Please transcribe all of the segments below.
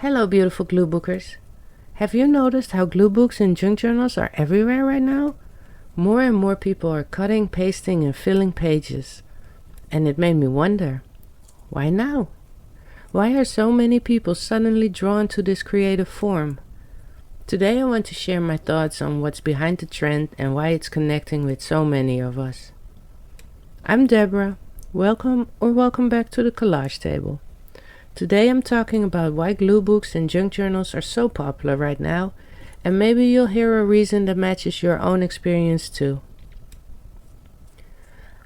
Hello, beautiful Gluebookers. Have you noticed how glue books and junk journals are everywhere right now? More and more people are cutting, pasting, and filling pages. And it made me wonder, why now? Why are so many people suddenly drawn to this creative form? Today I want to share my thoughts on what's behind the trend and why it's connecting with so many of us. I'm Deborah. Welcome back to the Collage table. Today I'm talking about why glue books and junk journals are so popular right now, and maybe you'll hear a reason that matches your own experience too.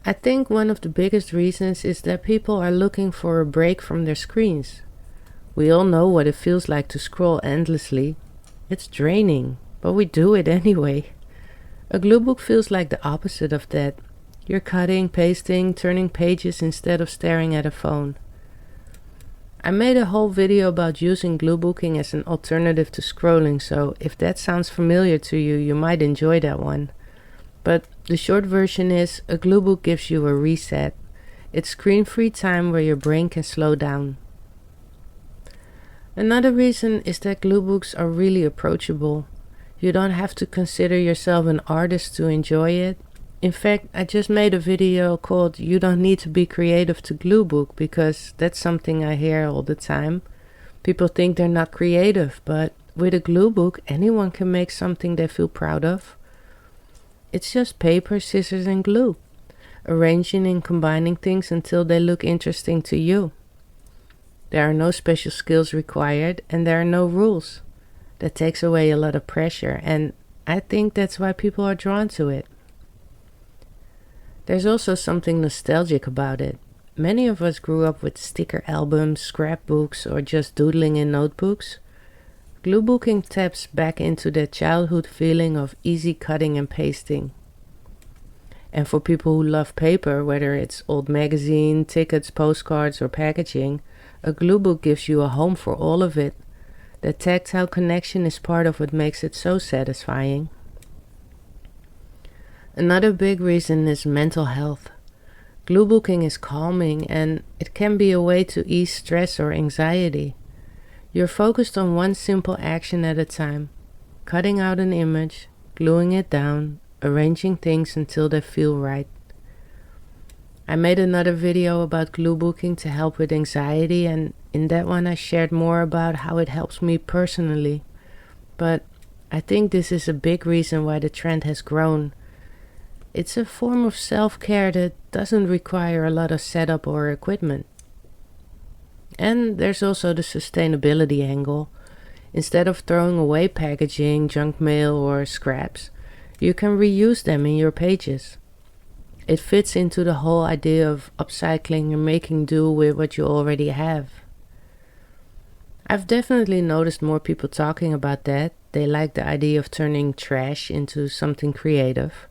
I think one of the biggest reasons is that people are looking for a break from their screens. We all know what it feels like to scroll endlessly. It's draining, but we do it anyway. A glue book feels like the opposite of that. You're cutting, pasting, turning pages instead of staring at a phone. I made a whole video about using Gluebooking as an alternative to scrolling, so if that sounds familiar to you, you might enjoy that one. But the short version is, a Gluebook gives you a reset. It's screen-free time where your brain can slow down. Another reason is that Gluebooks are really approachable. You don't have to consider yourself an artist to enjoy it. In fact, I just made a video called "You Don't Need to Be Creative to Gluebook" because that's something I hear all the time. People think they're not creative, but with a Gluebook, anyone can make something they feel proud of. It's just paper, scissors, and glue, arranging and combining things until they look interesting to you. There are no special skills required, and there are no rules. That takes away a lot of pressure, and I think that's why people are drawn to it. There's also something nostalgic about it. Many of us grew up with sticker albums, scrapbooks, or just doodling in notebooks. Gluebooking taps back into that childhood feeling of easy cutting and pasting. And for people who love paper, whether it's old magazine, tickets, postcards, or packaging, a Gluebook gives you a home for all of it. That tactile connection is part of what makes it so satisfying. Another big reason is mental health. Gluebooking is calming, and it can be a way to ease stress or anxiety. You're focused on one simple action at a time, cutting out an image, gluing it down, arranging things until they feel right. I made another video about Gluebooking to help with anxiety, and in that one I shared more about how it helps me personally. But I think this is a big reason why the trend has grown. It's a form of self-care that doesn't require a lot of setup or equipment. And there's also the sustainability angle. Instead of throwing away packaging, junk mail, or scraps, you can reuse them in your pages. It fits into the whole idea of upcycling and making do with what you already have. I've definitely noticed more people talking about that. They like the idea of turning trash into something creative.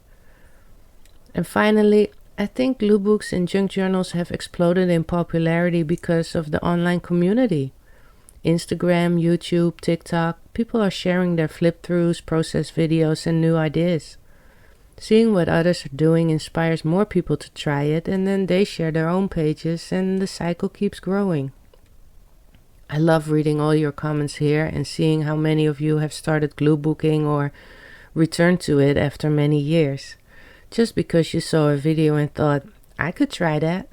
And finally, I think glue books and junk journals have exploded in popularity because of the online community. Instagram, YouTube, TikTok, people are sharing their flip-throughs, process videos, and new ideas. Seeing what others are doing inspires more people to try it, and then they share their own pages, and the cycle keeps growing. I love reading all your comments here and seeing how many of you have started Gluebooking or returned to it after many years. Just because you saw a video and thought, I could try that.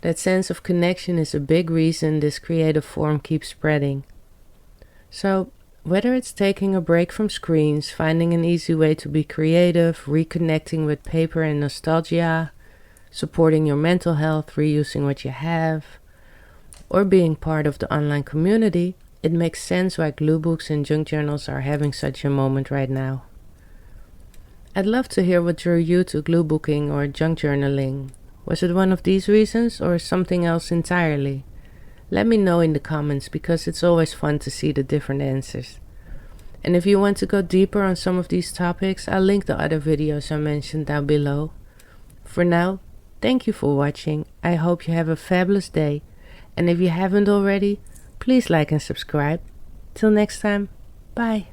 That sense of connection is a big reason this creative form keeps spreading. So, whether it's taking a break from screens, finding an easy way to be creative, reconnecting with paper and nostalgia, supporting your mental health, reusing what you have, or being part of the online community, it makes sense why glue books and junk journals are having such a moment right now. I'd love to hear what drew you to Gluebooking or junk journaling. Was it one of these reasons or something else entirely? Let me know in the comments because it's always fun to see the different answers. And if you want to go deeper on some of these topics, I'll link the other videos I mentioned down below. For now, thank you for watching. I hope you have a fabulous day. And if you haven't already, please like and subscribe. Till next time, bye.